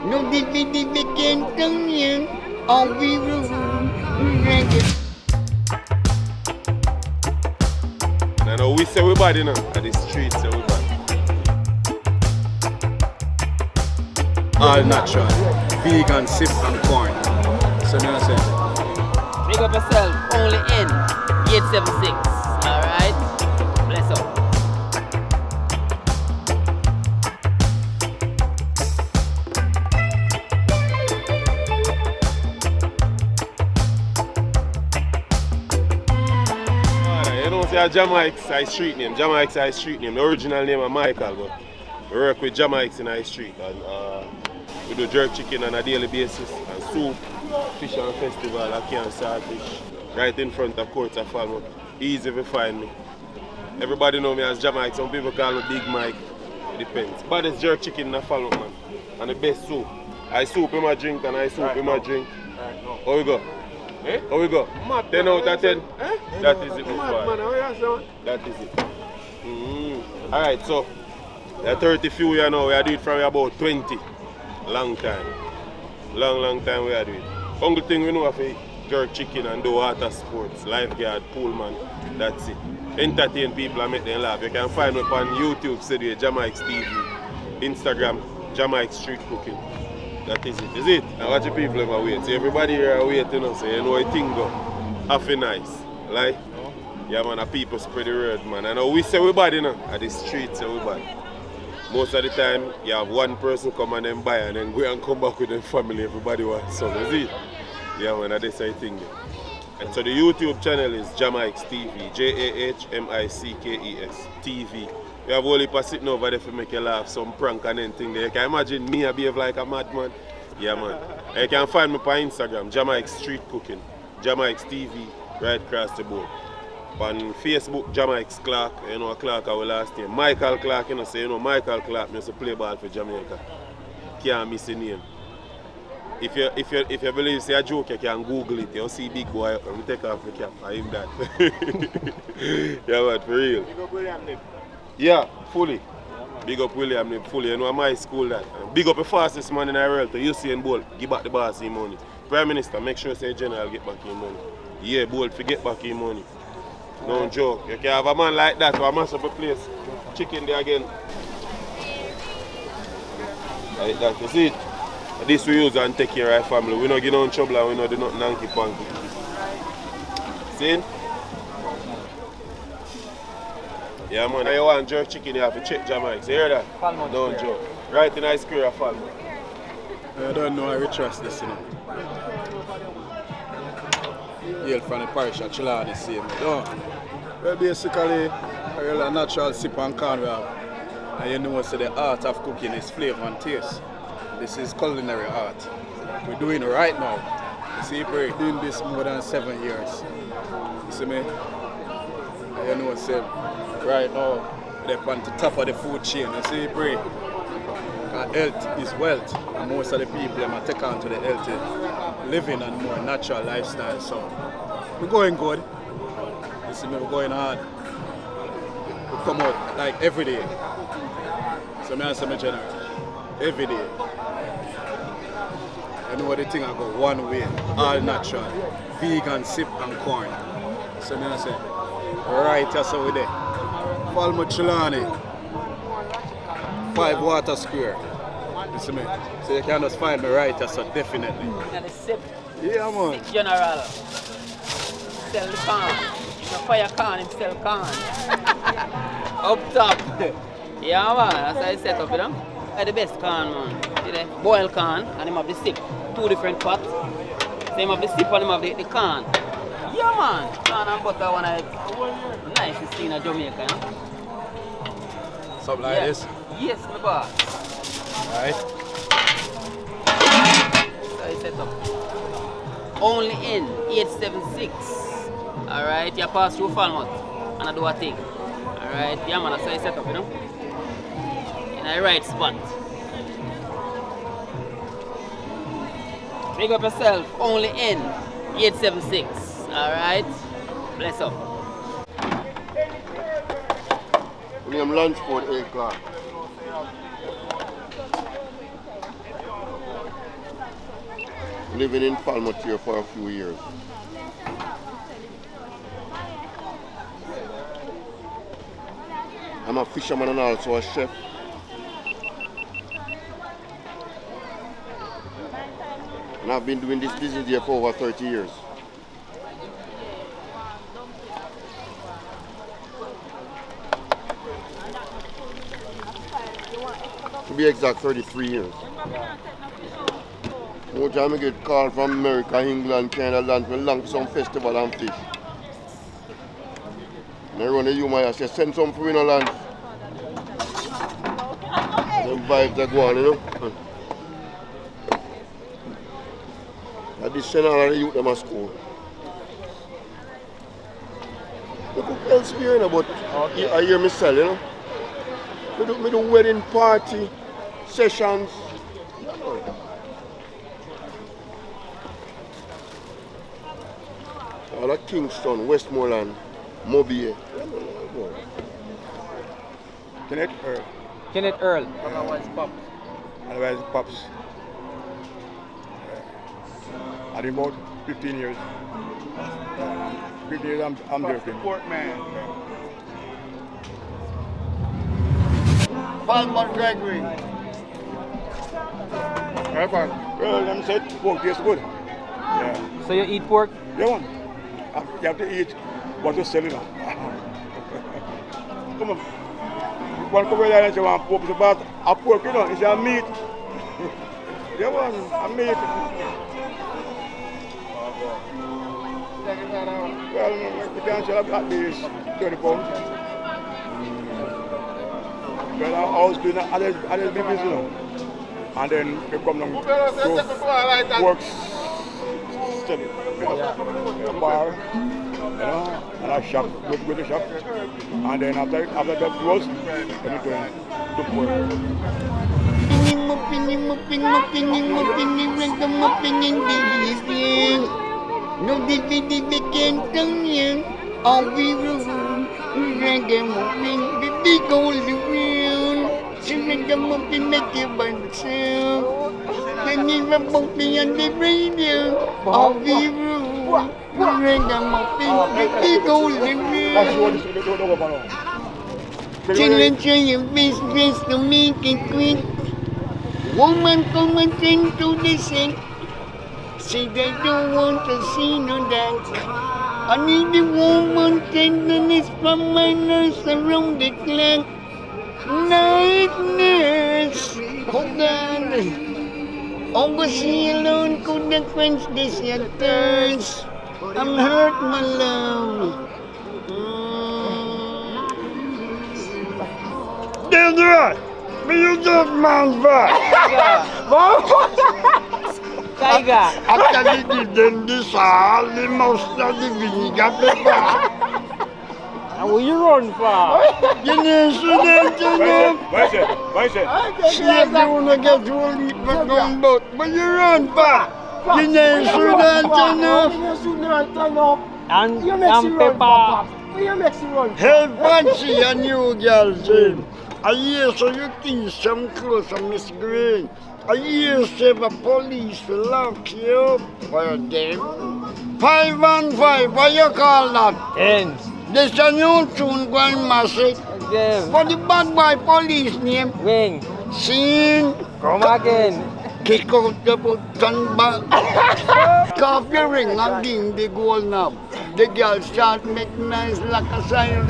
No, they can't come here. All we will I know we say we bad, you know, at the streets say we bad. All natural, vegan, sip and corn. So me I say. Big up yourself, only in 876. Alright? Bless up. You know, say Jamaica's high street name. Jamaica's high street name. The original name is Michael, but we work with Jamaica's in high street. And we do jerk chicken on a daily basis, and soup, fish and festival, I can saltfish. Right in front of Courts of Falmouth. Easy to find me. Everybody know me as Jamaica. Some people call me Big Mike. It depends. Baddest jerk chicken in the Falmouth, man. And the best soup. I soup in my drink and I soup in my drink. How we go? Eh? How we go? 10 out of 10? Eh? That is it, that is it. Alright, so there are 30 few you know, we are doing it from about 20. Long time. Long time we are doing it. Only thing we know of is jerk chicken and do water sports, lifeguard, poolman. That's it. Entertain people and make them laugh. You can find me on YouTube, say Jamaica TV, Instagram, Jamaica Street Cooking. That is it. Is it? And watch the people ever wait. See, everybody here are waiting, you know, so you know a thing go. Half nice. Like, yeah man, the people spread the word, man. And we say we bad, you know, at the streets say we bad. Most of the time, you have one person come and then buy and then go and come back with their family. Everybody wants some, is it? Yeah man, that's a thing. And so the YouTube channel is Jamaica TV, Jahmickes TV. We have all people sitting over there to make you laugh, some prank and anything there. You can imagine me, I behave like a madman. Yeah man. And you can find me on Instagram, Jamaica Street Cooking, Jamaica TV, right across the board. On Facebook, Jamaica Clark, you know Clark our last name. Michael Clark, you know, say you know Michael Clark, I used to play ball for Jamaica. Can't miss the name. If you believe say a joke, you can Google it. You'll see big boy up and we take off the cap. I am that. Yeah man, for real. Yeah, fully. Big up William Nib, fully. You know my school that. Big up the fastest man in the world to Usain Bolt. Give back the boss his money. Prime Minister, make sure say General get back his money. Yeah, Bolt forget back his money. No joke. You can have a man like that who mash up a place. Chicken there again. Like that, you see it? This we use and take care of our family. We don't get no trouble and we don't do nothing nanky panky. See? Yeah man, if you want jerk chicken, you have to check Jamaica. You hear that? Don't joke. Right in the square of Falmouth. I don't know how we trust this, you know. Hail from the parish of Chilani, same. No. Well, basically, a natural sip and corn we have. And you know, so the art of cooking is flavor and taste. This is culinary art. We're doing it right now. You see, we're doing this more than 7 years. You see me? And you know, so right now, they're on the top of the food chain. You see, pray. Health is wealth, and most of the people are take on to the healthy living and more natural lifestyle. So we're going good. You see me, we're going hard. We come out like every day. So me and some general, every day. You know what the thing I go one way, all natural, vegan, sip and corn. So me I say, right here so we there. Falmouth Chilani, 5 Water Square. You see me? So you can just find me right here, so definitely. And the sip. Yeah man. Sip General. Sell the can. You can fire can and sell can. Up top. Yeah man, that's how I set up, you know? That's the best can, man. See the boil can and him have the sip. 2 different pots. So him have the sip and him have the can. Yeah man, can and butter one of the nicest thing in Jamaica, you know? Something like this? Yes, my boss. Right. So I set up. Only in 876. Alright, you pass through Falmouth and I do a thing. Alright, yeah man, that's how I set up, you know? In the right spot. Big up yourself, only in 876. Alright? Bless up. Name Lansford A. Clark. Living in Falmouth here for a few years. I'm a fisherman and also a chef. And I've been doing this business here for over 30 years. To be exact, 33 years. More time I get called from America, England, Canada, land to long some festival and fish. And I run the humor, I say, send some for in a land. Them vibes that go on, you know. I did send all of the youth them at school. Look else here, you know, but I hear me sell, you know. Me do wedding party, sessions. All of Kingston, Westmoreland, Mobile. Kenneth Earl. Kenneth Earl. Otherwise Pops. I did about 15 years. 15 years I'm there. Support man. Palmer Gregory. Right, man. Well, them said pork tastes good. Yeah. So you eat pork? Yeah, man. You have to eat what you sell, you know. Come on. One come here and say, "Want pork?" But a pork, you know, it's a meat. Yeah, man, a meat. Well, we can sell at least 30 pounds. Well, I was doing other business, you know. And then they come down to work steady. A bar, you know, and a shop, go to the shop. And then after that close, then we turn to work. No the can come here. All we will ragamuffin, the big old wheel. She ragamuffin make you myself. Then you bump me on the radio. All we will ragamuffin, the big old wheel. Children try your best to make it quick. Woman come and tend to the sink. Say they don't want to see no dance. I need the woman tenderness from my nurse around the clock. Night nurse, oh God. Over she alone couldn't quench this your thirst. I'm hurt, my love. Deirdre, me you just man's back. Tiger. Actually, give them this all the most of the vinegar pepper. And where you run for? You know, so that's enough. Why is it? See if you want to get all the gun boat, but you run back. You know, so that's enough. And pepper. Hey, fancy a new girl, Jim. I hear so you think some clothes on Miss Green. I hear say the police will lock you up. Well, them. 515, what you call that? 10. This a new tune going massive. Again. What the bad boy police name? Wing. Scene. Come again. Kick out the button back. Cuff your ring and ding the gold knob. The girl start make nice like a siren.